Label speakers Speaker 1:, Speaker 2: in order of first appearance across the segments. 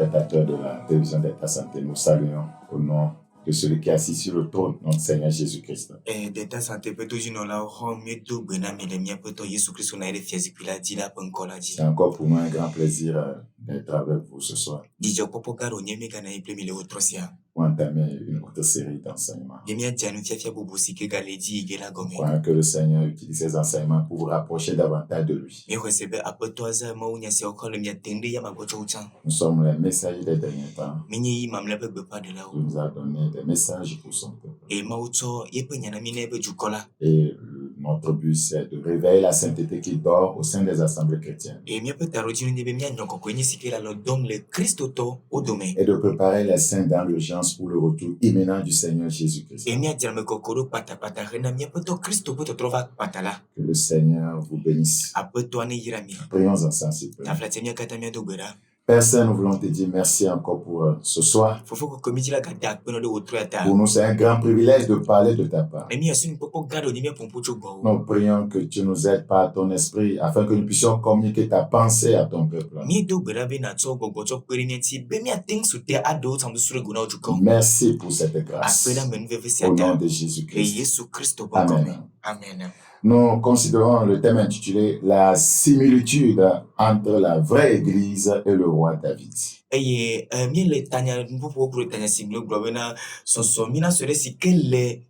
Speaker 1: téléspectateurs de la télévision d'État Santé, nous saluons au nom de celui qui est assis sur le trône, notre Seigneur Jésus-Christ.
Speaker 2: d'État Santé peut toujours nous la remettre tout bonheur mais les miens peut tout Jésus Christ on a été fiers puis la dit la encore la dit.
Speaker 1: C'est encore pour moi un grand plaisir d'être avec vous ce soir.
Speaker 2: Dis-je popo caro n'y me gana y plus le autre sia.
Speaker 1: Pour entamer une autre série d'enseignements.
Speaker 2: Des miens tiens nous fia bobo si que galedi et la gomme.
Speaker 1: Je crois que le Seigneur utilise ces enseignements pour vous rapprocher davantage de lui.
Speaker 2: Mais recevez après toi ça moi on y a c'est encore le mien tende ya ma gocho chan.
Speaker 1: Nous sommes les messagers des derniers temps.
Speaker 2: Mais n'y mamla peut pas de là.
Speaker 1: Il nous a donné des messages pour son peuple.
Speaker 2: Et ma auto y peut n'y a mine peut du cola.
Speaker 1: Et notre but, c'est de réveiller la sainteté qui dort au sein des assemblées chrétiennes.
Speaker 2: Et mieux peut t'arrêter une des miens donc qu'on y c'est que la dom le Christ au domaine.
Speaker 1: Et de préparer les saints dans l'urgence pour le retour imminent du Seigneur Jésus-Christ.
Speaker 2: Et mieux dire me kokoro pata rena mieux peut to Christ peut te trouver patala.
Speaker 1: Que le Seigneur vous bénisse.
Speaker 2: Après toi ne yirami.
Speaker 1: Prions ensemble, s'il vous plaît.
Speaker 2: Ta flatemia katamia do bera.
Speaker 1: Père Saint, nous voulons te dire merci encore pour ce soir.
Speaker 2: Faut que comité la gada peno de autre ata.
Speaker 1: Pour nous, c'est un grand privilège de parler de ta part.
Speaker 2: Mais mieux c'est une popo gado ni mieux pompo chogo.
Speaker 1: Nous prions que tu nous aides par ton esprit afin que nous puissions communiquer ta pensée à ton peuple.
Speaker 2: Mi do bera be na to gogo to perineti be mi atin su te ado tam sure guna ojuko.
Speaker 1: Merci pour cette grâce.
Speaker 2: Après la menu veve
Speaker 1: Au nom
Speaker 2: ata.
Speaker 1: de
Speaker 2: Et
Speaker 1: Jésus-Christ.
Speaker 2: Jésus Christ bon
Speaker 1: Amen.
Speaker 2: comme. Amen.
Speaker 1: Nous considérons le thème intitulé La similitude entre la vraie Église et le roi David.
Speaker 2: Et mi le tanya popo pour tanya singlo globena so mina sere si que le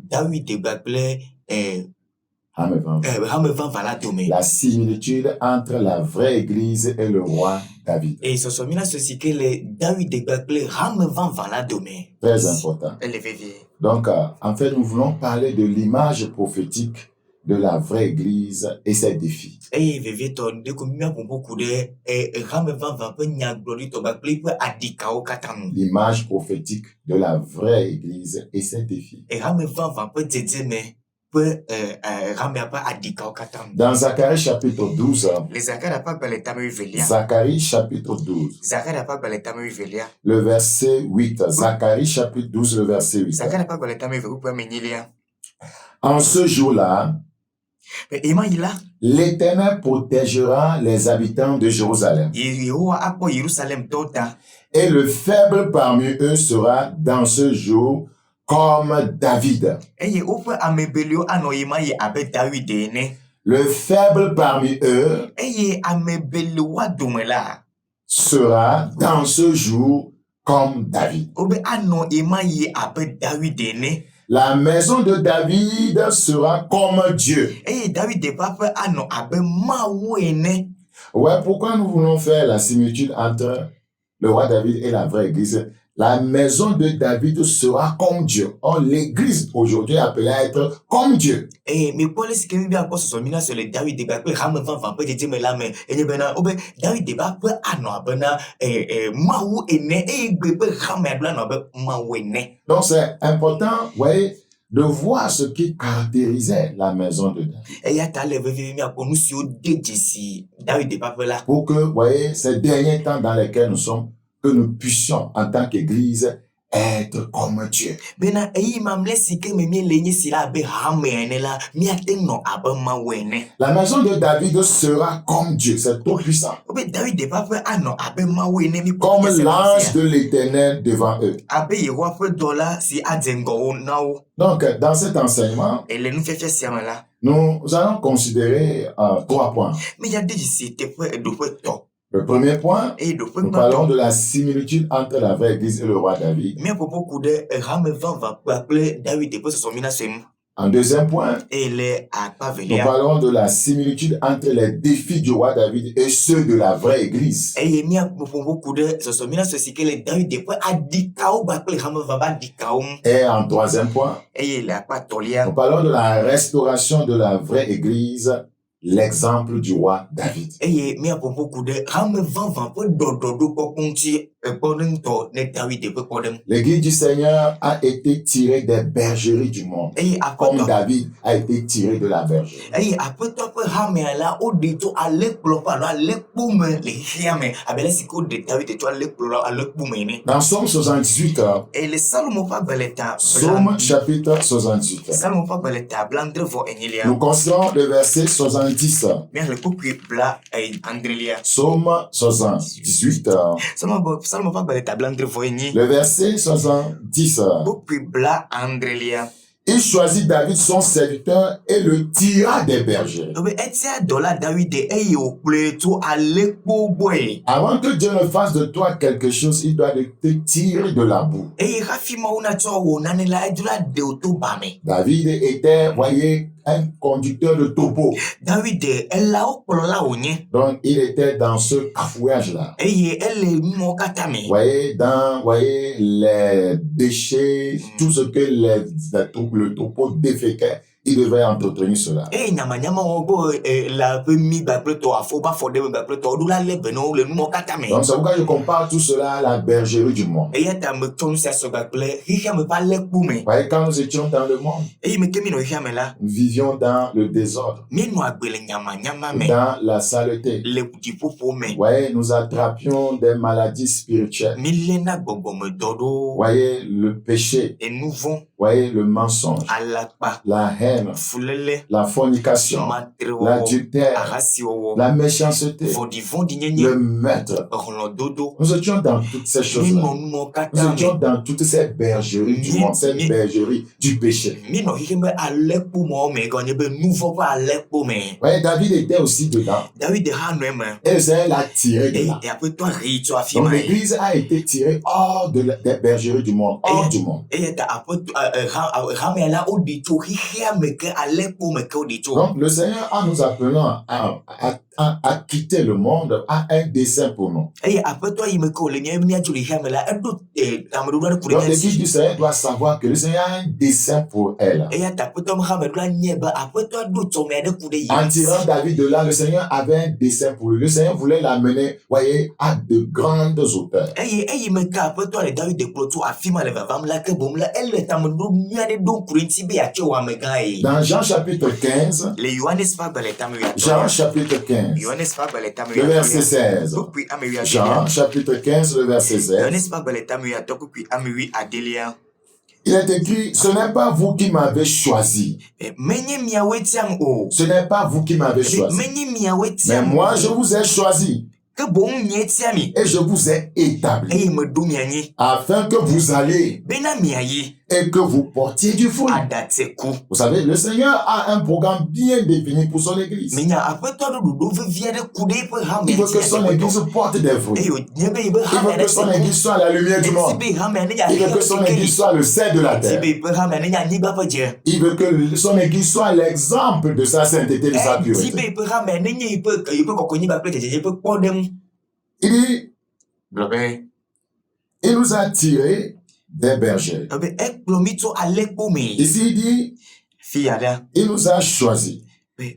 Speaker 2: David de baple
Speaker 1: Amen.
Speaker 2: hame van vala dome.
Speaker 1: La similitude entre la vraie Église et le roi David.
Speaker 2: Et so mina sere si que le David de baple hame van vala dome.
Speaker 1: Très important.
Speaker 2: Elle est vieille.
Speaker 1: Donc, en fait, nous voulons parler de l'image prophétique de la vraie Église et ses défis.
Speaker 2: Et vieille ton de comme mi beaucoup de hame van pe nya glory to baple pe adika o katam.
Speaker 1: L'image prophétique de la vraie Église et ses défis.
Speaker 2: Et hame van pe tete me pe hame pa adika o katam.
Speaker 1: Dans Zacharie chapitre 12,
Speaker 2: Les zakara pa bele tamu velia.
Speaker 1: Zacharie chapitre 12,
Speaker 2: Zakara pa bele tamu velia.
Speaker 1: le verset 8. Zacharie chapitre 12, le verset 8.
Speaker 2: Zakara pa bele tamu velia pour menilia.
Speaker 1: En ce jour-là,
Speaker 2: Mais ima ila
Speaker 1: l'Éternel protégera les habitants de Jérusalem.
Speaker 2: Yehowa akpo Jerusalem tota.
Speaker 1: Et le faible parmi eux sera dans ce jour comme David.
Speaker 2: Eye ope amebelio ano ima ye abe David ene.
Speaker 1: Le faible parmi eux
Speaker 2: Eye amebelio wa domela.
Speaker 1: sera dans ce jour comme David.
Speaker 2: Obe ano ima ye abe David ene.
Speaker 1: La maison de David sera comme Dieu.
Speaker 2: Eye David de papa ano abe mawu ene.
Speaker 1: Ouais, pourquoi nous voulons faire la similitude entre le roi David et la vraie église? La maison de David sera comme Dieu. Or, l'église aujourd'hui est appelée à être comme Dieu.
Speaker 2: Mais pour les qui bien encore ce mina sur le David de papa rame van pe de me la me. Eye bena obe David de papa ano abena mawu ene eye bebe rame abla no abe mawu ene.
Speaker 1: Donc, c'est important, ouais, de voir ce qui caractérisait la maison de David.
Speaker 2: Eya ta le veve mi akonu si o deje si David de papa la.
Speaker 1: Pour que, vous voyez, ces derniers temps dans lesquels nous sommes, que nous puissions, en tant qu'église, être comme Dieu.
Speaker 2: Bena eyi mamle si ke me mi lenye si la be hame ene la mi ateng no abe mawu ene.
Speaker 1: La maison de David sera comme Dieu, c'est tout puissant.
Speaker 2: Obe David de papa ano abe mawu ene mi
Speaker 1: Comme l'ange de l'Éternel devant eux.
Speaker 2: abe yewa fe dola si adengo nawo.
Speaker 1: Donc, dans cet enseignement,
Speaker 2: Ele nu fefe si amala.
Speaker 1: nous allons considérer 3 points.
Speaker 2: Mi ya deji si te fe do fe to.
Speaker 1: Le premier point,
Speaker 2: E do fe
Speaker 1: nous parlons de la similitude entre la vraie église et le roi David.
Speaker 2: Mi popo kude rame van va paple David de pe so mina sem.
Speaker 1: En deuxième point,
Speaker 2: Ele a pa
Speaker 1: nous
Speaker 2: velia.
Speaker 1: parlons de la similitude entre les défis du roi David et ceux de la vraie église.
Speaker 2: Eye mi popo kude so mina so si ke le David de pe adika o paple rame van ba adika o.
Speaker 1: Et en troisième point,
Speaker 2: Eye le a pa tolia.
Speaker 1: nous parlons de la restauration de la vraie église, l'exemple du roi David.
Speaker 2: Eye mi popo kude rame van pe do ko kunti e podem to ne David de pe podem.
Speaker 1: L'église du Seigneur a été tirée des bergeries du monde,
Speaker 2: Eye
Speaker 1: comme
Speaker 2: akoto.
Speaker 1: David a été tiré de la bergerie.
Speaker 2: Eye apoto pe rame ala o de to ale klopa no ale pume le hiame abele siko de David de to ale klopa ale pume ne.
Speaker 1: Dans Somme 78,
Speaker 2: Et le Salmo pa beleta.
Speaker 1: Somme chapitre 78,
Speaker 2: Salmo pa beleta blandre vo enilia.
Speaker 1: nous considérons le verset 78 70.
Speaker 2: Mia le kopri bla Andrelia.
Speaker 1: Psaume 78.
Speaker 2: Salmo fa bele tabla entre voyni.
Speaker 1: Le verset 70.
Speaker 2: Kopri bla Andrelia.
Speaker 1: Il choisit David son serviteur et le tira des bergers.
Speaker 2: Obe etia dola David e yo ple to alekpo boy.
Speaker 1: Avant que Dieu ne fasse de toi quelque chose, il doit te tirer de la boue.
Speaker 2: E rafi ma una to wona ne la edula de oto bame.
Speaker 1: David était, voyez, un conducteur de taupeau.
Speaker 2: David ela okpolo la onye.
Speaker 1: Donc, il était dans ce cafouillage-là.
Speaker 2: Eye ele mo katame.
Speaker 1: Voyez, voyez, les déchets, tout ce que le taupeau déféquait, il devait entretenir cela.
Speaker 2: E nyama obo la pe mi ba pleto afo ba fode ba pleto dula le beno le mo katame.
Speaker 1: Donc, c'est pourquoi je compare tout cela à la bergerie du monde.
Speaker 2: E yata me ton sia so ba ple hiya me ba le kume.
Speaker 1: Voyez, quand nous étions dans le monde,
Speaker 2: E me kemi no hiya me la.
Speaker 1: nous vivions dans le désordre,
Speaker 2: Mi no agbele nyama me.
Speaker 1: dans la saleté.
Speaker 2: Le petit popo me.
Speaker 1: Voyez, nous attrapions des maladies spirituelles.
Speaker 2: Mi lena gbogbo me dodo.
Speaker 1: Voyez, le péché.
Speaker 2: Et nous vont
Speaker 1: Voyez, le mensonge,
Speaker 2: alakpa.
Speaker 1: la haine,
Speaker 2: Fulele.
Speaker 1: la fornication,
Speaker 2: Matrewo.
Speaker 1: l'adultère,
Speaker 2: Arasio.
Speaker 1: la méchanceté,
Speaker 2: Vondi nyenye.
Speaker 1: le meurtre.
Speaker 2: Orlo dodo.
Speaker 1: Nous étions dans toutes ces
Speaker 2: Mi
Speaker 1: choses-là.
Speaker 2: no mo
Speaker 1: Nous
Speaker 2: katame.
Speaker 1: étions dans toutes ces bergeries du monde, ces bergeries du péché.
Speaker 2: Mi no hiya me alekpo mo me gonye be nouveau pa alekpo me.
Speaker 1: Voyez, David était aussi dedans.
Speaker 2: David hanu me.
Speaker 1: Et le Seigneur l'a tiré de
Speaker 2: Et
Speaker 1: là.
Speaker 2: après toi ri to
Speaker 1: Donc
Speaker 2: afima.
Speaker 1: l'église a été tirée hors des bergeries du monde, hors du monde.
Speaker 2: Et ta après rame la odito hiya me ke alekpo me ke odito.
Speaker 1: Donc le Seigneur, en nous appelant à quitter le monde, a un dessein pour nous.
Speaker 2: Et après toi il me ko le nya juli hiya me la edo amadu la
Speaker 1: Donc
Speaker 2: kuri
Speaker 1: l'église du Seigneur doit savoir que le Seigneur a un dessein pour elle.
Speaker 2: et ta après toi Mohamed la nyeba après toi do to me de kude yi.
Speaker 1: En tirant David de là, le Seigneur avait un dessein pour lui. Le Seigneur voulait l'amener, voyez, à de grandes hauteurs.
Speaker 2: Et me ka après toi le David de kloto afima le vam la ke bom la elle tamdo nya de do kuri ti be ya wa me ga yi.
Speaker 1: Dans Jean chapitre 15,
Speaker 2: Le Yohanes fa bele tamu ya.
Speaker 1: Jean chapitre 15,
Speaker 2: Yohanes fa bele tamu
Speaker 1: le
Speaker 2: ya.
Speaker 1: verset 16.
Speaker 2: Puis ame ya.
Speaker 1: Jean chapitre 15, le verset 16.
Speaker 2: Yohanes fa bele tamu ya to puis ame wi adelia.
Speaker 1: Il est écrit, ce n'est pas vous qui m'avez choisi.
Speaker 2: Menye mia wetiam o.
Speaker 1: Ce n'est pas vous qui m'avez choisi.
Speaker 2: Menye mia
Speaker 1: Mais
Speaker 2: wetiam.
Speaker 1: moi, je vous ai choisi
Speaker 2: Que bon nyetiami.
Speaker 1: et je vous ai établi
Speaker 2: E me do mianyi.
Speaker 1: afin que vous alliez
Speaker 2: Bena miayi.
Speaker 1: et que vous portiez du fruit.
Speaker 2: Adateku.
Speaker 1: Vous savez, le Seigneur a un programme bien défini pour son église.
Speaker 2: Menya après toi do do via de kude pe ha me.
Speaker 1: Il veut que son église porte des fruits.
Speaker 2: E yo nyebe ibe
Speaker 1: Il
Speaker 2: ha
Speaker 1: veut que son église soit la lumière du monde.
Speaker 2: Sibe ha me nya.
Speaker 1: Il veut que son église soit le sel de la terre.
Speaker 2: Sibe pe ha me nya ni ba faje.
Speaker 1: Il veut que son église soit l'exemple de sa sainteté, de sa pureté.
Speaker 2: Sibe pe ha me nya ipe kokoni ba pe je pe podem.
Speaker 1: Il dit,
Speaker 2: Blobe.
Speaker 1: il nous a tirés des bergers.
Speaker 2: Obe eklomito alekpo me.
Speaker 1: Ici, il dit,
Speaker 2: Fiada.
Speaker 1: il nous a choisis.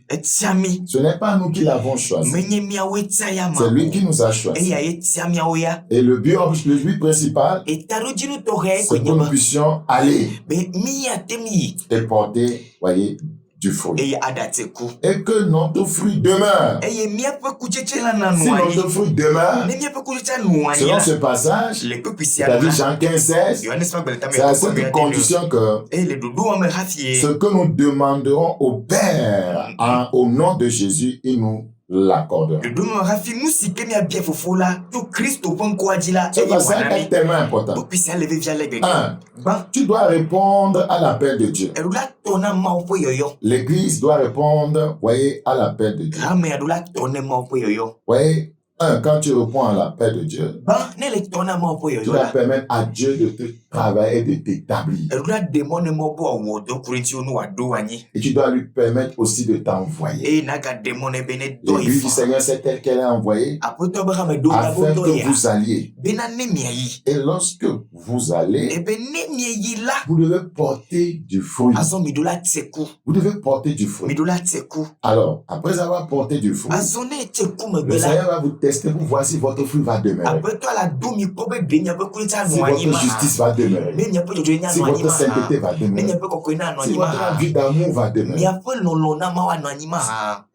Speaker 2: Etiami.
Speaker 1: Ce n'est pas nous qui l'avons choisi.
Speaker 2: Menye mia wetia ma.
Speaker 1: C'est lui qui nous a choisis.
Speaker 2: Eya etiami oya.
Speaker 1: Et le but principal,
Speaker 2: Et tarojinu tohe
Speaker 1: c'est que nous puissions aller
Speaker 2: be mi atemi
Speaker 1: et porter, voyez, du fruit.
Speaker 2: e adateku
Speaker 1: Et que notre fruit demeure.
Speaker 2: e mi ape kucheche la na
Speaker 1: Si
Speaker 2: nuani
Speaker 1: notre fruit demeure,
Speaker 2: ne mi ape kucheche nuani
Speaker 1: selon
Speaker 2: la
Speaker 1: ce passage,
Speaker 2: le pe pisia
Speaker 1: David
Speaker 2: la
Speaker 1: Jean 15, 16,
Speaker 2: Yohanes fa belta me
Speaker 1: c'est à cette condition que
Speaker 2: e le dudu wa me hafie
Speaker 1: ce que nous demanderons au Père au nom de Jésus, il nous l'accordera.
Speaker 2: le dudu ma hafi musike mi abia fofo la to Christo pon ko adila
Speaker 1: Ce passage est tellement important.
Speaker 2: po pisia leve via le bebe
Speaker 1: Un,
Speaker 2: ba
Speaker 1: tu dois répondre à l'appel de Dieu.
Speaker 2: erula tona ma opo yoyo
Speaker 1: L'Église doit répondre, voyez, à l'appel de Dieu.
Speaker 2: rame erula tona ma opo yoyo
Speaker 1: Voyez, quand tu réponds à l'appel de Dieu,
Speaker 2: ba ne le tona ma opo
Speaker 1: tu
Speaker 2: yoyo
Speaker 1: dois
Speaker 2: la
Speaker 1: permettre à Dieu de te travailler et de t'établir.
Speaker 2: erula demone mo bo wo do kurinti onu ado anyi
Speaker 1: Et tu dois lui permettre aussi de t'envoyer.
Speaker 2: e naga demone bene do
Speaker 1: L'Église du
Speaker 2: ifa
Speaker 1: Seigneur, c'est elle qu'elle a envoyée
Speaker 2: apoto ba me do da
Speaker 1: afin
Speaker 2: bo do
Speaker 1: que
Speaker 2: ya
Speaker 1: vous alliez.
Speaker 2: bena ne miayi
Speaker 1: Et lorsque vous allez,
Speaker 2: ebe ne miayi la
Speaker 1: vous devez porter du fruit.
Speaker 2: azo midola teku
Speaker 1: Vous devez porter du fruit.
Speaker 2: midola teku
Speaker 1: Alors, après avoir porté du fruit,
Speaker 2: azo ne teku me
Speaker 1: le
Speaker 2: bela
Speaker 1: Seigneur va vous tester pour voir si votre fruit va demeurer.
Speaker 2: apoto la do mi ko be de nya be kulita
Speaker 1: Si
Speaker 2: no anyi
Speaker 1: votre
Speaker 2: ma
Speaker 1: justice va demeurer.
Speaker 2: me nya pe jojo nya
Speaker 1: Si
Speaker 2: no anyi
Speaker 1: votre
Speaker 2: ma
Speaker 1: sainteté va
Speaker 2: me nya
Speaker 1: demeurer.
Speaker 2: pe kokoi na no
Speaker 1: Si
Speaker 2: anyi
Speaker 1: votre
Speaker 2: ma
Speaker 1: vie d'amour va demeurer.
Speaker 2: mi ape lolo na ma wa no anyi ma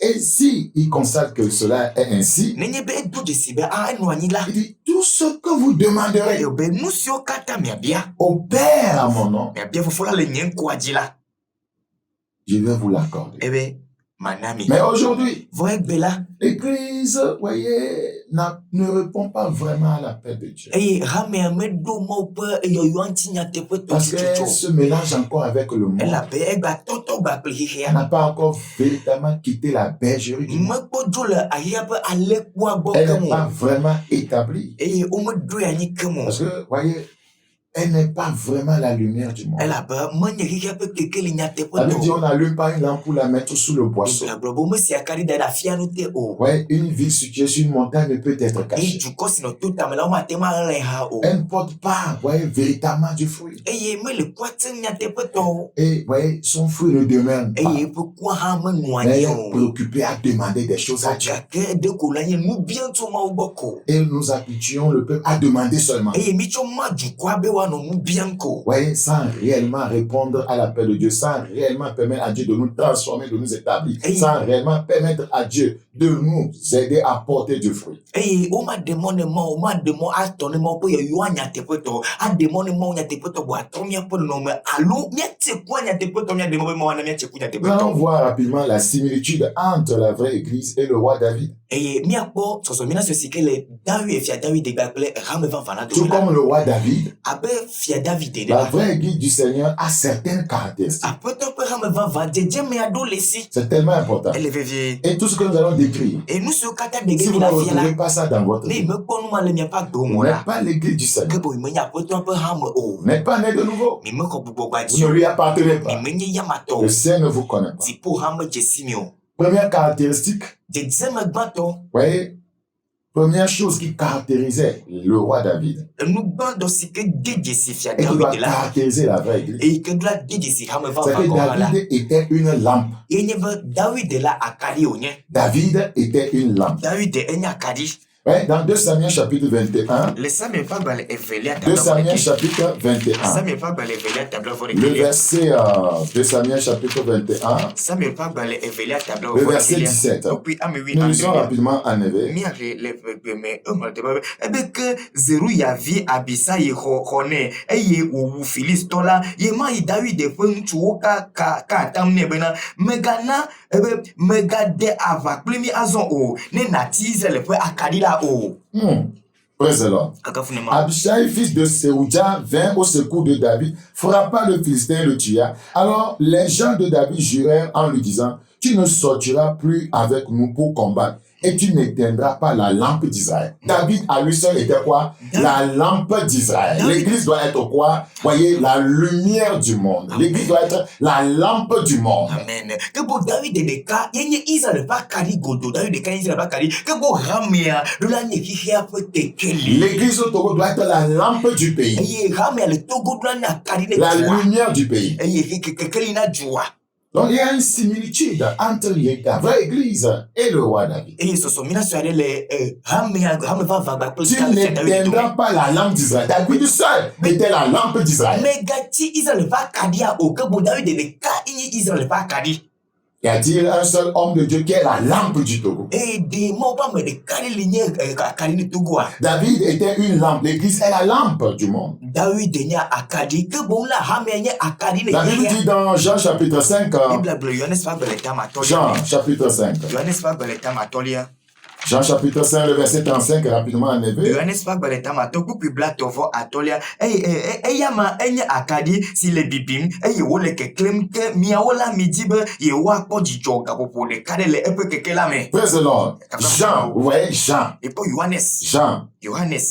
Speaker 1: Et si il constate que cela est ainsi,
Speaker 2: ne nye be do de sibe a no anyi la
Speaker 1: il dit, tout ce que vous demanderez
Speaker 2: e be nusio kata mi abia
Speaker 1: au Père à mon nom,
Speaker 2: mi abia fofo la le nye nko adila
Speaker 1: je vais vous l'accorder.
Speaker 2: ebe manami
Speaker 1: Mais aujourd'hui,
Speaker 2: voye bela
Speaker 1: l'Église, voyez, ne répond pas vraiment à l'appel de Dieu.
Speaker 2: eye hame medo mo pe eyoyo antinya te pe to
Speaker 1: Parce qu'elle
Speaker 2: chichocho
Speaker 1: se mélange encore avec le monde.
Speaker 2: ela be egba toto gba pe
Speaker 1: Elle
Speaker 2: hihia
Speaker 1: n'a pas encore véritablement quitté la bergerie du monde.
Speaker 2: mekpodzo le ahia pe alekwa gbo
Speaker 1: Elle n'est
Speaker 2: kemo
Speaker 1: pas vraiment établie.
Speaker 2: eye o medo ya ni kemo
Speaker 1: Parce que, voyez, elle n'est pas vraiment la lumière du monde.
Speaker 2: ela be menye hihia pe kekeli nya te pe
Speaker 1: Ça veut dire
Speaker 2: to
Speaker 1: on n'allume pas une lampe pour la mettre sous le boisseau.
Speaker 2: ebla gbo me si akari da da fia no te o
Speaker 1: Ouais, une ville située sur une montagne ne peut être
Speaker 2: e
Speaker 1: cachée.
Speaker 2: juko sino to tamela o matema le ha o
Speaker 1: Elle ne porte pas, voyez, véritablement du fruit.
Speaker 2: eye me le kwatse nya te pe to
Speaker 1: Et, voyez, son fruit ne demeure pas.
Speaker 2: eye pe kwa ha me
Speaker 1: Mais
Speaker 2: nuani
Speaker 1: elle est
Speaker 2: o
Speaker 1: préoccupée à demander des choses à Dieu.
Speaker 2: gake de ko la ye nu bien to ma uboko
Speaker 1: Et nous habituons le peuple à demander seulement.
Speaker 2: eye mi cho ma juko abe wa no nu bien ko
Speaker 1: Voyez, sans réellement répondre à l'appel de Dieu, sans réellement permettre à Dieu de nous transformer, de nous établir,
Speaker 2: Et-
Speaker 1: sans réellement permettre à Dieu de nous aider à porter du fruit.
Speaker 2: eye o ma demone ma o ma demo atone ma po ye yo anya te pe to a demone ma nya te pe to bo atomia po no me alo mi te kwa nya te pe to nya demo be ma wana mi te ku nya te pe
Speaker 1: Nous allons
Speaker 2: to
Speaker 1: voir rapidement la similitude entre la vraie église et le roi David.
Speaker 2: eye mi akpo soso mi na so sike le dawi e fia dawi de gbagle rame van fana to
Speaker 1: Tout comme le roi David,
Speaker 2: abe fia david de
Speaker 1: la vraie église du Seigneur a certaines caractéristiques.
Speaker 2: ape to pe rame van jeje me adolesi
Speaker 1: C'est tellement important.
Speaker 2: ele vevie
Speaker 1: Et tout ce que nous allons décrire,
Speaker 2: e nu so kata de
Speaker 1: si
Speaker 2: ge
Speaker 1: vous
Speaker 2: mi
Speaker 1: ne
Speaker 2: la fia la
Speaker 1: retrouvez pas ça dans votre
Speaker 2: ne
Speaker 1: vie,
Speaker 2: me ko nu ma le mi pa do
Speaker 1: vous
Speaker 2: mo
Speaker 1: n'êtes
Speaker 2: la
Speaker 1: pas l'église du Seigneur.
Speaker 2: ke bo me nya po to pe rame o
Speaker 1: Vous n'êtes pas né de nouveau.
Speaker 2: mi me ko bubo gba
Speaker 1: Vous
Speaker 2: ji
Speaker 1: ne lui appartenez
Speaker 2: mi
Speaker 1: pas.
Speaker 2: me nye yamato
Speaker 1: Le Seigneur ne vous connaît pas.
Speaker 2: ti po rame jesi mi o
Speaker 1: Première caractéristique,
Speaker 2: jeje me gbato
Speaker 1: vous voyez, première chose qui caractérisait le roi David
Speaker 2: enu gbando sike deje si fia
Speaker 1: et qui doit
Speaker 2: dawi de la
Speaker 1: caractériser la vraie église,
Speaker 2: e ke dla deje si rame van
Speaker 1: c'est
Speaker 2: van
Speaker 1: que
Speaker 2: ko la
Speaker 1: David était une lampe.
Speaker 2: e nye be dawi de la akari o nye
Speaker 1: David était une lampe.
Speaker 2: dawi de enya akari
Speaker 1: Ouais, dans 2 Samuel chapitre 21,
Speaker 2: le Samuel pa gba le evelia
Speaker 1: 2
Speaker 2: tabla
Speaker 1: Samuel chapitre 21,
Speaker 2: Samuel pa gba le evelia tabla
Speaker 1: le
Speaker 2: vorekelia
Speaker 1: verset 2 Samuel chapitre 21,
Speaker 2: Samuel pa gba le evelia tabla
Speaker 1: le verset
Speaker 2: vorekelia
Speaker 1: 17.
Speaker 2: opi ame wi
Speaker 1: Nous
Speaker 2: ame
Speaker 1: lisons rapidement en éveil.
Speaker 2: mi are le me mal te ba ebe ke zeru ya vi abisa ye hone eye owu filisto la ye ma yi david de fe ntwu ka tam ne bena megana ebe megade ava plemi azon o ne nati Israel fe akadi la o
Speaker 1: Praise the Lord.
Speaker 2: akafune ma
Speaker 1: Abishai, fils de Sérouja, vint au secours de David, frappa le Philistin et le tua. Alors les gens de David jurèrent en lui disant, tu ne sortiras plus avec nous pour combattre et tu n'éteindras pas la lampe d'Israël. David à lui seul était quoi? La lampe d'Israël. L'église doit être quoi? Voyez, la lumière du monde. L'église doit être la lampe du monde.
Speaker 2: amen ke bo david de ka yenye Israel pa kadi godo david de ka Israel pa kadi ke bo ramia do la ne hihia fe tekeli
Speaker 1: L'église au Togo doit être la lampe du pays.
Speaker 2: eye ramia le togo do la na kadi ne
Speaker 1: La
Speaker 2: jua
Speaker 1: lumière du pays.
Speaker 2: eye kekeli na jua
Speaker 1: Donc il y a une similitude entre la vraie église et le roi David.
Speaker 2: eye soso mina so ale le ramia rame va gba pe
Speaker 1: Tu n'éteindras pas la lampe d'Israël. David seul était la lampe d'Israël.
Speaker 2: megati Israel pa kadi a o ke bo david de ka inyi Israel pa kadi
Speaker 1: Y a-t-il un seul homme de Dieu qui est la lampe du Togo?
Speaker 2: e de mo pa me de kadi linye kadi ni togo a
Speaker 1: David était une lampe. L'église est la lampe du monde.
Speaker 2: david de nya akadi ke bo la ramia nya akadi ne
Speaker 1: La Bible dit dans Jean chapitre 5,
Speaker 2: Biblia ble Yohanes pa gba le tamato
Speaker 1: Jean chapitre 5,
Speaker 2: Yohanes pa gba le tamato lia
Speaker 1: Jean chapitre 5, le verset 35, rapidement en éveil.
Speaker 2: Yohanes pa gba le tamato kupi bla tovo atolia yama enye akadi si le bibim wo le keklem ke mia wola midibe ye wa ko jijo ga popo le kade le epe keke la me
Speaker 1: Praise the Lord. Jean, vous voyez Jean,
Speaker 2: et pour Yohanes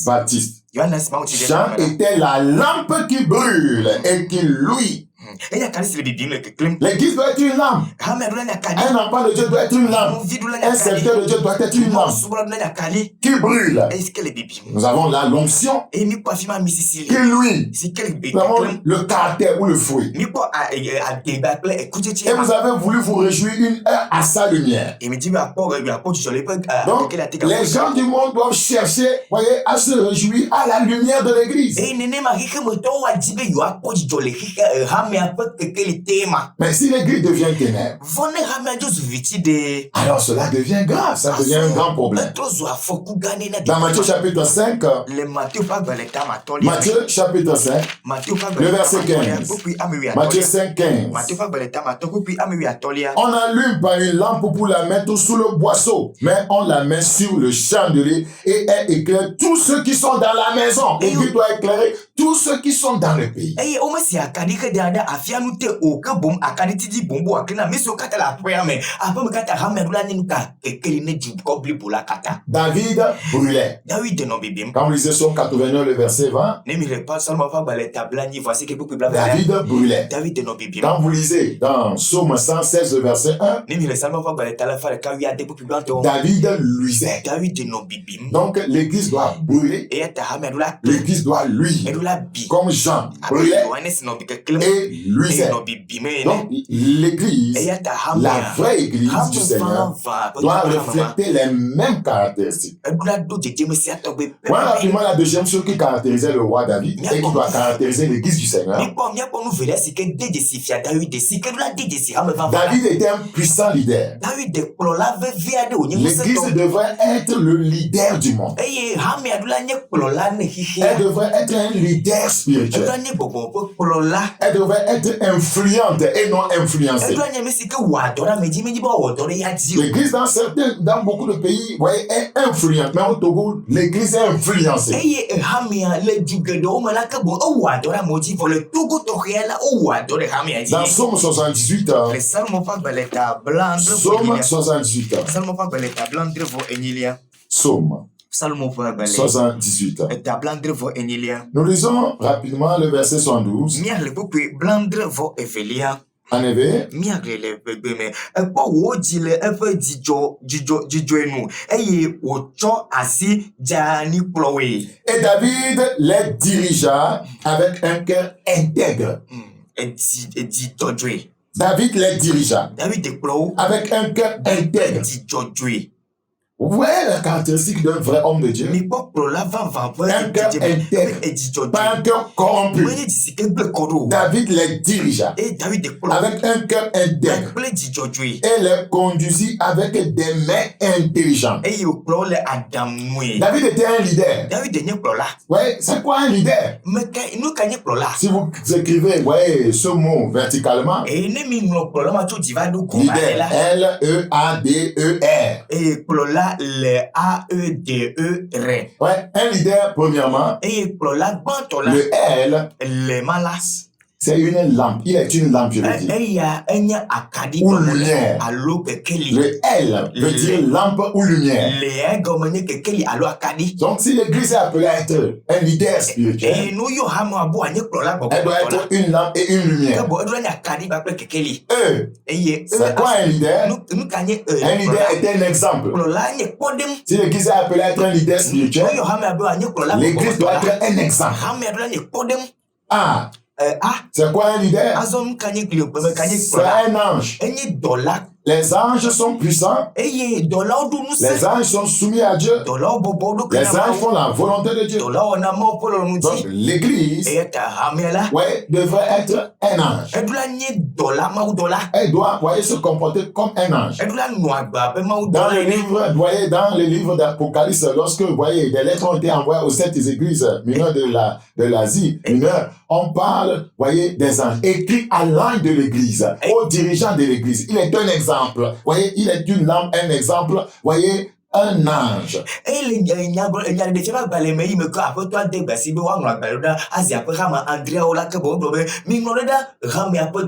Speaker 1: Baptiste.
Speaker 2: Yohanes ma uti
Speaker 1: Jean était la lampe qui brûle et qui luit.
Speaker 2: enya kadi si le bibim le keklem
Speaker 1: L'église doit être une lampe.
Speaker 2: hame do la kadi
Speaker 1: Un enfant de Dieu doit être une lampe.
Speaker 2: mon vidu la
Speaker 1: Un
Speaker 2: kadi
Speaker 1: serviteur de Dieu doit être une lampe
Speaker 2: subra do la kadi
Speaker 1: qui brûle.
Speaker 2: est-ce que le bibim
Speaker 1: Nous avons là l'onction
Speaker 2: et mi kwa fima misisili
Speaker 1: qui luit.
Speaker 2: si quel
Speaker 1: Nous avons
Speaker 2: keklem
Speaker 1: le caractère ou le fruit.
Speaker 2: mi kwa a deba ple ekucheche
Speaker 1: Et vous avez voulu vous réjouir une heure à sa lumière.
Speaker 2: et me dit mais rapport du soleil pas
Speaker 1: Donc, les gens du monde doivent chercher, voyez, à se réjouir à la lumière de l'église.
Speaker 2: et nene ma hike mo to wa jibe yo apo jijo le hike hame ape kekeli tema.
Speaker 1: Mais si l'église devient ténèbres,
Speaker 2: Vone hame jo zuviti de.
Speaker 1: alors cela devient grave, ça devient un grand problème.
Speaker 2: Etrozo afoku gane na de.
Speaker 1: Dans Matthieu chapitre 5,
Speaker 2: Le Matthieu pas beleta matoli.
Speaker 1: Matthieu chapitre 5,
Speaker 2: Matthieu pas
Speaker 1: le verset 15. Matthieu 5, 15.
Speaker 2: Matthieu pas beleta matoko puis amiwi atolia.
Speaker 1: On allume pas une lampe pour la mettre sous le boisseau, mais on la met sur le chandelier et elle éclaire tous ceux qui sont dans la maison. L'église doit éclairer tous ceux qui sont dans le pays.
Speaker 2: Eye o mesi akadi ke dada afianu te o ke bom akadi tidi bombo akina meso kata la poya me apa me kata ha me dula ni nuka kekeli ne ju kobli bola kata.
Speaker 1: David brûlait.
Speaker 2: David no bibim.
Speaker 1: Quand vous lisez Psaume 89, le verset 20,
Speaker 2: Ne mi repas seulement fa baleta blani voici que pour bla.
Speaker 1: David brûlait.
Speaker 2: David no bibim.
Speaker 1: Quand vous lisez dans Psaume 116, le verset 1,
Speaker 2: Ne mi le seulement fa baleta la fa ka wi ade pour bla to.
Speaker 1: David luisait.
Speaker 2: David no bibim.
Speaker 1: Donc l'église doit brûler,
Speaker 2: E ta ha me dula.
Speaker 1: l'église doit luire,
Speaker 2: Edula bi.
Speaker 1: comme Jean brûlait
Speaker 2: Yohanes no bikekele.
Speaker 1: et luisait.
Speaker 2: No bibim.
Speaker 1: Donc l'église,
Speaker 2: E ta ha
Speaker 1: la vraie église du Seigneur, doit refléter les mêmes caractéristiques.
Speaker 2: Edula do jeje me si atogbe.
Speaker 1: Voilà rapidement la deuxième chose qui caractérisait le roi David et qui doit caractériser l'église du Seigneur.
Speaker 2: Mi po nu vele si ke deje si fia David si ke dula deje si ha me va.
Speaker 1: David était un puissant leader.
Speaker 2: David de kplola ve via de onye
Speaker 1: L'église devrait être le leader du monde.
Speaker 2: Eye ha me adula nye kplola ne hihi.
Speaker 1: Elle devrait être un leader spirituel.
Speaker 2: Edula nye bobo po kplola.
Speaker 1: Elle devrait être influente et non influencée.
Speaker 2: Edula nye me si ke wa dora meji bo wa dora ya ji.
Speaker 1: L'église dans beaucoup de pays, vous voyez, est influente. Mais au Togo, l'église est influencée.
Speaker 2: Eye ha me le juge do me la ke bo o wa dora moji vo le Togo to réela o wa dora ha me ji.
Speaker 1: Dans Psaume 78,
Speaker 2: Le salmo pa beleta blandre.
Speaker 1: Psaume 78,
Speaker 2: Salmo pa beleta blandre vo enilia.
Speaker 1: Psaume
Speaker 2: Salmo pa beleta
Speaker 1: 78.
Speaker 2: eta blandre vo enilia.
Speaker 1: Nous lisons rapidement le verset 112.
Speaker 2: Mia le pope blandre vo evelia.
Speaker 1: En effet,
Speaker 2: Miagre le bebe me ekpo wo ji le efe jijo enu eye wo cho asi jani plowe.
Speaker 1: et David les dirigea avec un cœur intègre.
Speaker 2: Edi jojwe.
Speaker 1: David les dirigea
Speaker 2: David de plow
Speaker 1: avec un cœur intègre.
Speaker 2: edi jojwe.
Speaker 1: Vous voyez la caractéristique d'un vrai homme de Dieu?
Speaker 2: Mi po plola va
Speaker 1: Un cœur intègre,
Speaker 2: edi jojwe.
Speaker 1: pas un cœur corrompu.
Speaker 2: Mwenye disi ke ble kodo.
Speaker 1: David les dirigea
Speaker 2: E David de plow
Speaker 1: avec un cœur intègre
Speaker 2: ble di jojwe.
Speaker 1: et les conduisit avec des mains intelligentes.
Speaker 2: E yo plow le adam nwe.
Speaker 1: David était un leader.
Speaker 2: David de nye plola.
Speaker 1: Ouais, c'est quoi un leader?
Speaker 2: Me ka inu ka nye plola.
Speaker 1: Si vous écrivez ce mot verticalement,
Speaker 2: E ne mi no plola ma cho diva do ko
Speaker 1: leader,
Speaker 2: la.
Speaker 1: L-E-A-D-E-R.
Speaker 2: Et plola le A-E-D-E-R.
Speaker 1: Ouais, un leader, premièrement,
Speaker 2: Et plola bantola
Speaker 1: le L,
Speaker 2: le malas.
Speaker 1: c'est une lampe. Il est une lampe, je veux dire.
Speaker 2: Et ya enya akadi
Speaker 1: Ou
Speaker 2: tomole
Speaker 1: lumière.
Speaker 2: alo kekeli.
Speaker 1: Le L veut dire lampe ou lumière.
Speaker 2: Le gomenye kekeli alo akadi.
Speaker 1: Donc, si l'église est appelée à être un leader
Speaker 2: Et
Speaker 1: spirituel,
Speaker 2: nous yo hamo abo anye plola bobo.
Speaker 1: elle doit être une lampe et une lumière.
Speaker 2: Kebo edro nya akadi ba kekeli.
Speaker 1: E,
Speaker 2: Et ye
Speaker 1: c'est quoi un leader?
Speaker 2: nous kanye
Speaker 1: Un leader est un exemple.
Speaker 2: plola nye podem.
Speaker 1: Si l'église est appelée à être un leader
Speaker 2: Nous
Speaker 1: spirituel,
Speaker 2: yo hamo abo anye plola bobo.
Speaker 1: l'église doit être un exemple.
Speaker 2: Hamo edro nye podem.
Speaker 1: Ah,
Speaker 2: Ah
Speaker 1: c'est quoi un leader?
Speaker 2: azom kanye gliobe kanye
Speaker 1: C'est
Speaker 2: plola.
Speaker 1: un ange.
Speaker 2: Enye dola.
Speaker 1: Les anges sont puissants.
Speaker 2: Eye dola odu nous
Speaker 1: Les anges sont soumis à Dieu.
Speaker 2: dola bobo do
Speaker 1: Les
Speaker 2: kana
Speaker 1: anges font la volonté de Dieu.
Speaker 2: dola ona mo polo
Speaker 1: Donc,
Speaker 2: nuti.
Speaker 1: l'église,
Speaker 2: Eye ta hamela.
Speaker 1: ouais, devrait être un ange.
Speaker 2: Edula nye dola ma dola.
Speaker 1: Elle doit, voyez, se comporter comme un ange.
Speaker 2: Edula no agba be ma
Speaker 1: Dans
Speaker 2: dola
Speaker 1: le
Speaker 2: ni.
Speaker 1: livre, voyez, dans le livre d'Apocalypse, lorsque, vous voyez, des lettres ont été envoyées aux 7 églises mineures de l'Asie mineure, on parle, voyez, des anges. Écrit à l'ange de l'église, au dirigeant de l'église. Il est un exemple. Voyez, il est une lampe, un exemple. Voyez, un ange.
Speaker 2: Ele nyabro enya de cheba bale me yime ko apoto ade gbasi be wa ngwa gbaluda azi ape kama Andrea ola ke bo be mi ngoreda rame ape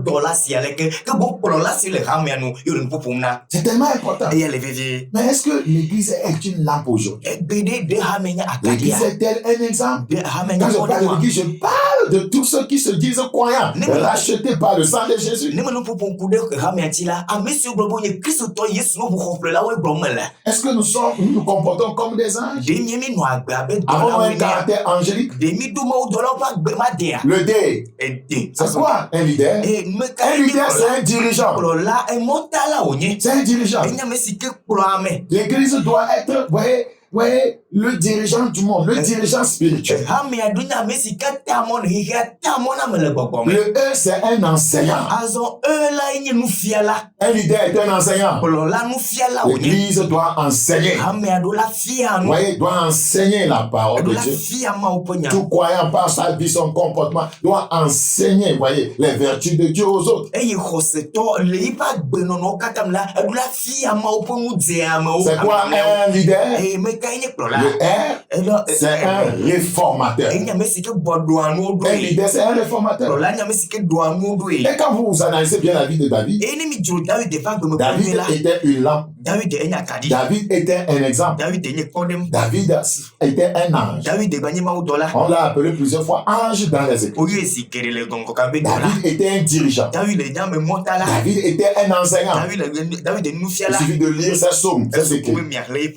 Speaker 2: dollar si aleke ke bo polo la si le rame anu yorun popumna.
Speaker 1: C'est tellement important.
Speaker 2: Eye le vivi.
Speaker 1: Mais est-ce que l'église est une lampe aujourd'hui?
Speaker 2: Bede de hamenya akadia.
Speaker 1: L'église est-elle un exemple?
Speaker 2: De hamenya
Speaker 1: Quand je parle de
Speaker 2: kodwa.
Speaker 1: l'église, je parle de tous ceux qui se disent croyants, rachetés par le sang de Jésus.
Speaker 2: Ne me no popon kude rame atila amesi obrobo ye Kristo to Yesu no bo khofle la we bromela.
Speaker 1: Est-ce que nous nous comportons comme des anges?
Speaker 2: Demi mi no agba be
Speaker 1: Avons-nous
Speaker 2: dola
Speaker 1: un
Speaker 2: we.
Speaker 1: caractère angélique?
Speaker 2: Demi do ma dola pa gbe ma dia.
Speaker 1: Le D,
Speaker 2: Ede.
Speaker 1: c'est quoi un leader?
Speaker 2: Me
Speaker 1: Un leader, c'est un dirigeant.
Speaker 2: la e montala onye.
Speaker 1: C'est un dirigeant.
Speaker 2: Enya me sike kuro ame.
Speaker 1: L'église doit être, voyez, le dirigeant du monde, le dirigeant spirituel.
Speaker 2: Hame adunya mesi kata mon higa ta mon amele gbogbo.
Speaker 1: Le E, c'est un enseignant.
Speaker 2: Azo la inye nu fiala.
Speaker 1: Un leader est un enseignant.
Speaker 2: Olola nu fiala onye.
Speaker 1: L'Église doit enseigner.
Speaker 2: Hame adola fia
Speaker 1: Vous
Speaker 2: nu.
Speaker 1: voyez, doit enseigner la parole de
Speaker 2: Adola
Speaker 1: Dieu.
Speaker 2: fia ma oponya.
Speaker 1: Tout croyant par sa vie, son comportement, doit enseigner, vous voyez, les vertus de Dieu aux autres.
Speaker 2: Eye khoseto le ipa gbenono katamla adola fia ma oponu zeama o.
Speaker 1: C'est quoi un leader?
Speaker 2: Eh me kaine plola.
Speaker 1: Le R, c'est un réformateur.
Speaker 2: Enya mesi ke bodo anu do.
Speaker 1: Un leader, c'est un réformateur.
Speaker 2: Plola nya mesi ke do anu do.
Speaker 1: Et quand vous analysez bien la vie de David,
Speaker 2: Eni mi juro David de fa gbemo
Speaker 1: David
Speaker 2: là.
Speaker 1: était une lampe.
Speaker 2: David de enya kadi.
Speaker 1: David était un exemple.
Speaker 2: David de nye kodem.
Speaker 1: David était un ange.
Speaker 2: David de banye ma o dola.
Speaker 1: On l'a appelé plusieurs fois ange dans les écrits.
Speaker 2: Oye si kere le gongo kabe dola.
Speaker 1: David était un dirigeant.
Speaker 2: David le nya me motala.
Speaker 1: David était un enseignant.
Speaker 2: David de nu
Speaker 1: Il
Speaker 2: fiala.
Speaker 1: suffit de lire ses psaumes, ses écrits. David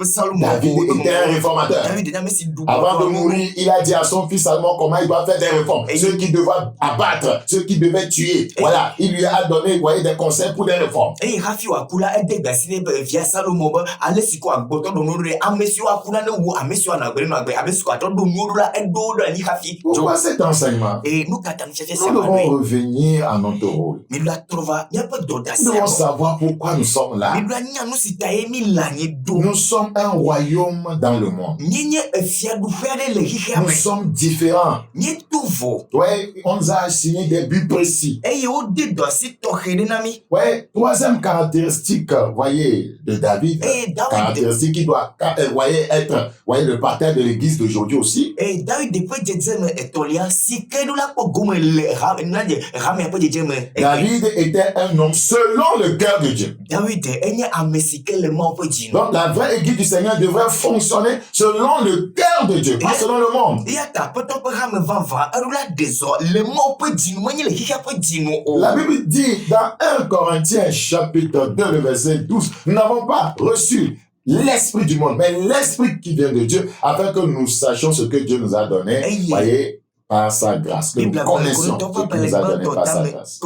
Speaker 1: était un réformateur.
Speaker 2: David de nya mesi du.
Speaker 1: Avant de mourir, il a dit à son fils Salomon comment il doit faire des réformes. Ceux qui devaient abattre, ceux qui devaient tuer. Voilà, il lui a donné, vous voyez, des conseils pour des réformes.
Speaker 2: Et Rafi Wakula ede gasine via Salomon alesi ko agboto do nore amesi Wakula ne wo amesi na gbe no agbe amesi ko ato do nurula edo do ni Rafi.
Speaker 1: Pourquoi cet enseignement?
Speaker 2: Et nous katanu chefe
Speaker 1: Nous devons revenir à notre rôle.
Speaker 2: Mais la trova y a pas
Speaker 1: Nous
Speaker 2: d'audacia.
Speaker 1: devons savoir pourquoi nous sommes là.
Speaker 2: Mais la nya nous sitaye mi lanye do.
Speaker 1: Nous sommes un royaume dans le monde.
Speaker 2: Nyenye efia du fere le
Speaker 1: Nous
Speaker 2: hihame.
Speaker 1: sommes différents.
Speaker 2: Nye tuvo.
Speaker 1: Ouais, on nous a assigné des buts précis.
Speaker 2: Et yo de do si to nami.
Speaker 1: Ouais, troisième caractéristique, voyez, de David.
Speaker 2: Et David.
Speaker 1: Caractéristique qui doit, voyez, être, voyez, le parterre de l'église d'aujourd'hui aussi.
Speaker 2: Et David de peut dire etolia si kedu la ko gomme le ram nanye ram peut dire
Speaker 1: David était un homme selon le cœur de Dieu.
Speaker 2: David enye amesike le mo peut dire.
Speaker 1: Donc la vraie église du Seigneur devrait fonctionner selon le cœur de Dieu, pas selon le monde.
Speaker 2: Il y a ta poto ko ram va arula deso le mo peut dire mo le hika peut dire no.
Speaker 1: La Bible dit dans 1 Corinthiens chapitre 2 le verset 12, nous n'avons pas reçu l'esprit du monde, mais l'esprit qui vient de Dieu, afin que nous sachions ce que Dieu nous a donné, voyez, par sa grâce, que nous connaissions ce qu'il nous a donné par sa grâce.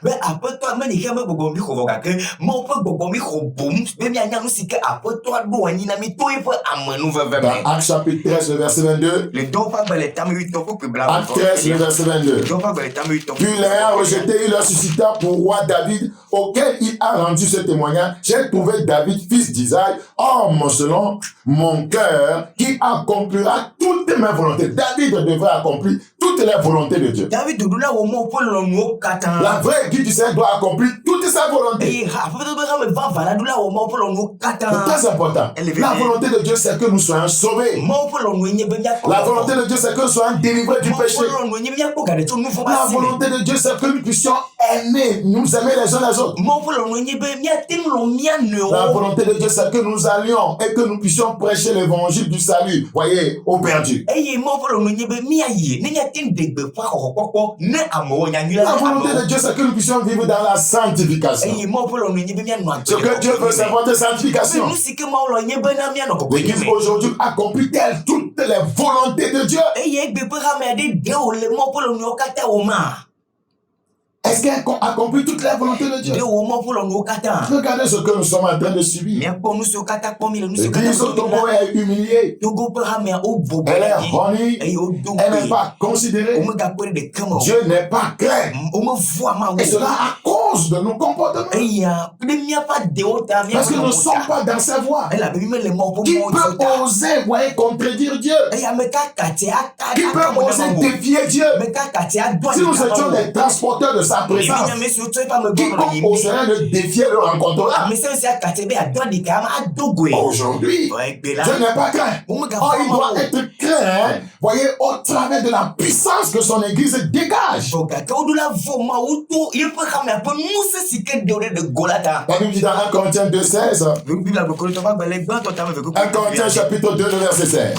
Speaker 2: Mais après toi, mais il y a un bobo mi kovoka ke, mo pe bobo mi kobum, mais mi anya nous que après toi do ani na mi to e pe amenu veve.
Speaker 1: Dans Actes chapitre 13 le verset 22,
Speaker 2: Le don pas bel tam 8 to pour bla.
Speaker 1: Actes 13 le verset 22.
Speaker 2: Don pas bel tam 8 to.
Speaker 1: Puis l'ayant rejeté, il leur suscita pour roi David, auquel il a rendu ce témoignage. J'ai trouvé David, fils d'Isaïe, homme selon mon cœur, qui accomplira toutes mes volontés. David devrait accomplir toutes les volontés de Dieu.
Speaker 2: David doula au mo pour le no katan.
Speaker 1: La vraie église du Seigneur doit accomplir toutes ses volontés.
Speaker 2: Et après de va va doula au mo pour le no katan.
Speaker 1: C'est très important. La volonté de Dieu, c'est que nous soyons sauvés.
Speaker 2: Mo pour le no nye benya.
Speaker 1: La volonté de Dieu, c'est que nous soyons délivrés du péché. La volonté de Dieu, c'est que nous puissions aimer, nous aimer les uns les autres. La volonté de Dieu, c'est que nous allions et que nous puissions prêcher l'évangile du salut, voyez, aux perdus. La volonté de Dieu, c'est que nous puissions vivre dans la sanctification. Ce que Dieu veut, c'est votre sanctification. L'Église aujourd'hui accomplit-elle toutes les volontés de Dieu? Est-ce qu'elle accomplit toutes les volontés de Dieu? Regardez ce que nous sommes en train de subir. L'Église au Togo est humiliée. Elle est honnie. Elle n'est pas considérée. Dieu n'est pas craint. Et cela à cause de nos comportements. Parce que nous ne sommes pas dans sa voie. Qui peut oser, voyez, contredire Dieu? Qui peut oser défier Dieu? Si nous étions des transporteurs de sa présence, quiconque oserait le défier le rencontrera. Aujourd'hui, Dieu n'est pas craint. Or, il doit être craint, voyez, au travers de la puissance que son Église dégage. La Bible dit dans 1 Corinthiens 2,16, 1 Corinthiens chapitre 2, le verset 16.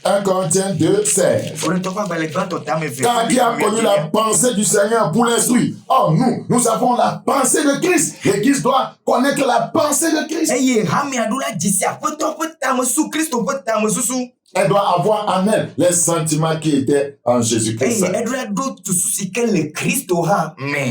Speaker 1: 1 Corinthiens 2,16. Car qui a connu la pensée du Seigneur pour l'instruire? Oh, nous avons la pensée de Christ. L'Église doit connaître la pensée de Christ. Elle doit avoir en elle les sentiments qui étaient en Jésus-Christ.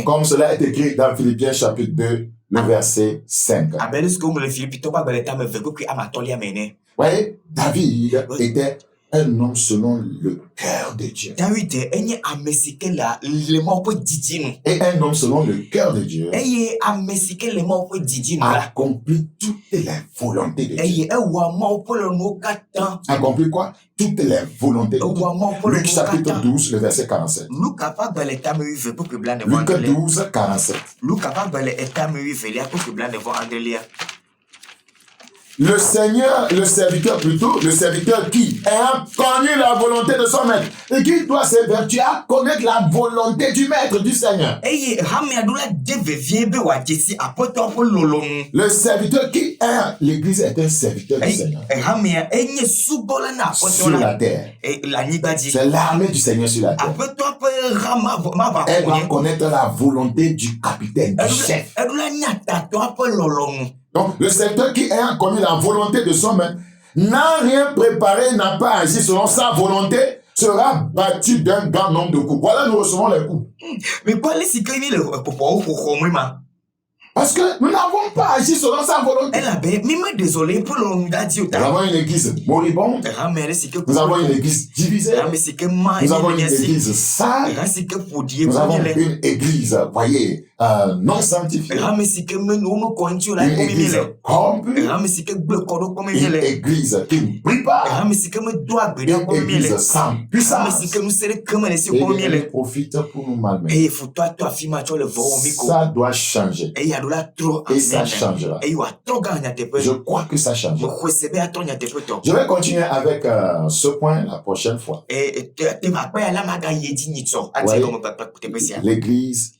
Speaker 1: Comme cela est écrit dans Philippiens chapitre 2, le verset 5.
Speaker 2: abele ce que vous me le Philippe to ba bele ta me veut que amatoli amene.
Speaker 1: Voyez, David était un homme selon le cœur de Dieu.
Speaker 2: David enye amesike la le mo po didinu.
Speaker 1: Et un homme selon le cœur de Dieu
Speaker 2: Eye amesike le mo po didinu
Speaker 1: a
Speaker 2: la.
Speaker 1: accompli toutes les volontés de Dieu.
Speaker 2: Eye ewa mo po le no katan.
Speaker 1: Accompli quoi? Toutes les volontés de Dieu.
Speaker 2: Ewa mo po le
Speaker 1: Luc
Speaker 2: no
Speaker 1: chapitre
Speaker 2: katan.
Speaker 1: 12, le verset 47.
Speaker 2: Luka pa bele ta me veut pour que blanc de
Speaker 1: Luc
Speaker 2: vendre.
Speaker 1: 12, 47.
Speaker 2: Luka pa bele ta me veut là pour que blanc de vendre Andrelia.
Speaker 1: Le Seigneur, le serviteur qui a connu la volonté de son maître et qui doit s'évertuer à connaître la volonté du maître du Seigneur.
Speaker 2: Eye hame adula deve vie be wa jesi apoto po lolong.
Speaker 1: Le serviteur qui est, l'église est un serviteur du Seigneur
Speaker 2: Hame enye subola na apoto
Speaker 1: sur la
Speaker 2: la.
Speaker 1: terre.
Speaker 2: La nibadi.
Speaker 1: C'est l'armée du Seigneur sur la terre.
Speaker 2: Apoto pe rama ma va
Speaker 1: Elle doit
Speaker 2: konye.
Speaker 1: connaître la volonté du capitaine, du chef.
Speaker 2: Adula nyata to po lolong.
Speaker 1: Donc, le serviteur qui a connu la volonté de son maître n'a rien préparé, n'a pas agi selon sa volonté, sera battu d'un grand nombre de coups. Voilà, nous recevons les coups.
Speaker 2: Mais pas les sikini le popo ko ma.
Speaker 1: Parce que nous n'avons pas agi selon sa volonté.
Speaker 2: Elle a be mime désolé pour le dadi
Speaker 1: Nous
Speaker 2: ota.
Speaker 1: avons une église moribonde.
Speaker 2: Hame sike.
Speaker 1: Nous avons une église divisée.
Speaker 2: Hame sike ma.
Speaker 1: Nous avons une église sale.
Speaker 2: Hame sike fodie
Speaker 1: Nous
Speaker 2: pour
Speaker 1: avons
Speaker 2: les.
Speaker 1: une église, voyez, non sanctifiée.
Speaker 2: Hame sike me no mo konti la
Speaker 1: Une
Speaker 2: ko
Speaker 1: église
Speaker 2: mimile.
Speaker 1: corrompue.
Speaker 2: Hame sike gbe kodo ko
Speaker 1: Une
Speaker 2: mimile.
Speaker 1: église qui ne prie pas.
Speaker 2: Hame sike me do agbede ko
Speaker 1: Une
Speaker 2: mimile.
Speaker 1: église sans
Speaker 2: Hame
Speaker 1: puissance.
Speaker 2: sike me sere kama si
Speaker 1: Et
Speaker 2: ko
Speaker 1: il
Speaker 2: mimile.
Speaker 1: profite pour nous malmener.
Speaker 2: Et faut toi afima cho le vo miko.
Speaker 1: Ça doit changer.
Speaker 2: Et ya dola trop.
Speaker 1: Et ça changera.
Speaker 2: Et wa trop ganya te pe.
Speaker 1: Je crois que ça change.
Speaker 2: Mo kwesebe atonya te pe to.
Speaker 1: Je vais continuer avec ce point la prochaine fois.
Speaker 2: Et te ma pa la maga yedi nitso. Ati
Speaker 1: Ouais.
Speaker 2: comme papa te pe sia.
Speaker 1: L'église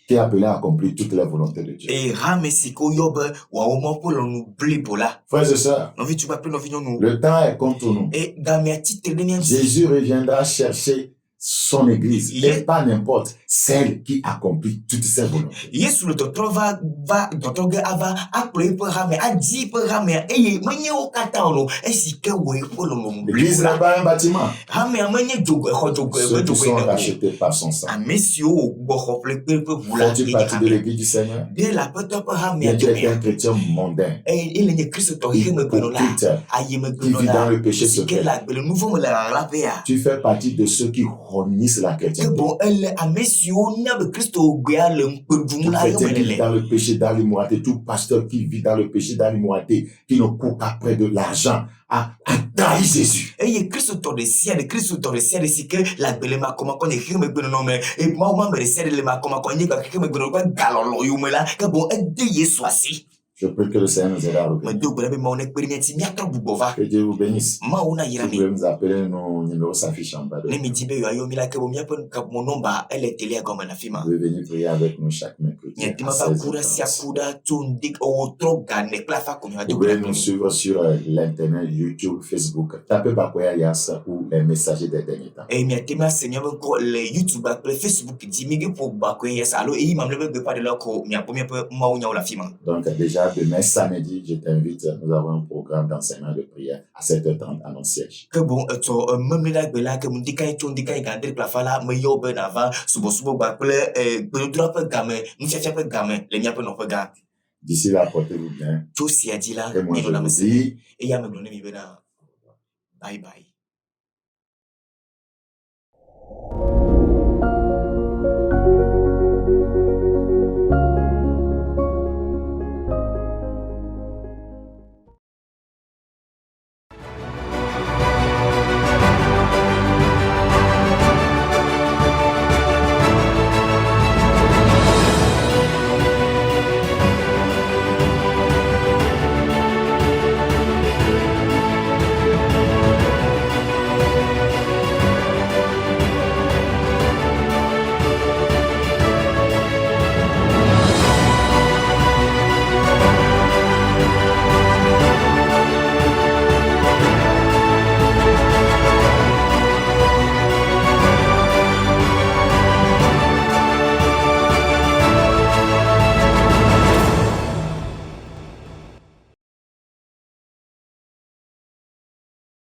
Speaker 1: qui est appelée à accomplir toutes les volontés de Dieu.
Speaker 2: Et rame siko yobe wa o mo po lo nu blibola.
Speaker 1: Frères et sœurs,
Speaker 2: No vi tu ba pe no vi no nu.
Speaker 1: le temps est contre nous.
Speaker 2: Et gamia titre de niam.
Speaker 1: Jésus reviendra chercher son église,
Speaker 2: Yeah.
Speaker 1: et pas n'importe, celle qui accomplit toutes ses volontés.
Speaker 2: Yesu le docteur va docteur ga ava apre pe rame aji pe rame eye menye o kata ono esike we po lo mo
Speaker 1: L'église n'est pas un bâtiment.
Speaker 2: rame menye jogo ho jogo
Speaker 1: Ceux qui sont
Speaker 2: jogo
Speaker 1: rachetés par son sang.
Speaker 2: a monsieur bo ho ple pe vula
Speaker 1: Fais-tu partie de l'église du Seigneur?
Speaker 2: de la pe to pe rame
Speaker 1: Bien, tu es un
Speaker 2: ajome
Speaker 1: chrétien mondain,
Speaker 2: il est Christ to hi me pe no la
Speaker 1: hypocrite,
Speaker 2: aye me pe
Speaker 1: qui
Speaker 2: no
Speaker 1: vit dans
Speaker 2: la
Speaker 1: le péché
Speaker 2: sike
Speaker 1: secret.
Speaker 2: la le nouveau me la pe ya
Speaker 1: Tu fais partie de ceux qui reniennent la
Speaker 2: que
Speaker 1: chrétienté.
Speaker 2: bon elle a monsieur nya be Christ o gbe le pe
Speaker 1: Tout
Speaker 2: dum la yo
Speaker 1: chrétien qui vit
Speaker 2: melele
Speaker 1: dans le péché, dans l'immoralité, tout pasteur qui vit dans le péché, dans l'immoralité, qui ne court qu'après de l'argent, a trahi Jésus.
Speaker 2: eye Christ to de ciel si que la belle ma comment qu'on écrit me no me et moi me ciel le ma comment qu'on y ga que me no ga galolo yu me la que bon e de Yesu asi
Speaker 1: Je prie que le Seigneur nous aide à
Speaker 2: me
Speaker 1: revenir.
Speaker 2: do bele ma on expérience mi atro bubova
Speaker 1: Que Dieu vous bénisse.
Speaker 2: ma ona
Speaker 1: Si
Speaker 2: yira
Speaker 1: vous
Speaker 2: mi
Speaker 1: pouvez nous appeler, nos numéros s'affichent en bas de
Speaker 2: ne
Speaker 1: l'écran.
Speaker 2: mi dibe yo ayo mi la que bon mi apen ka mon nomba elle est télé comme la fima
Speaker 1: Vous pouvez venir prier avec nous chaque mercredi
Speaker 2: ni
Speaker 1: à
Speaker 2: tima ba kura
Speaker 1: 16h30.
Speaker 2: si akuda tundik o tro gane plafa comme va
Speaker 1: Vous
Speaker 2: do
Speaker 1: pouvez
Speaker 2: bele
Speaker 1: nous suivre sur l'internet, YouTube, Facebook. Tapez Bakoya Yassa ou les messagers des derniers temps.
Speaker 2: et mi atima seigneur ko le YouTube après Facebook di mi ge po ba ko yes allo e mam le be pas de là ko mi apo ma o nya la fima
Speaker 1: Donc déjà, demain samedi, je t'invite, nous avons un programme d'enseignement de prière à 7h30 à notre siège.
Speaker 2: que bon to même la bela que mun dikai ton dikai ga de plafa la me yo ben avant subo ba ple be drop game nous chercher pe game le mia pe no pe ga
Speaker 1: D'ici là, portez-vous bien.
Speaker 2: to si a dit là
Speaker 1: Et moi,
Speaker 2: ni
Speaker 1: je
Speaker 2: no la
Speaker 1: vous
Speaker 2: me
Speaker 1: dis
Speaker 2: e ya me donner mi bena bye bye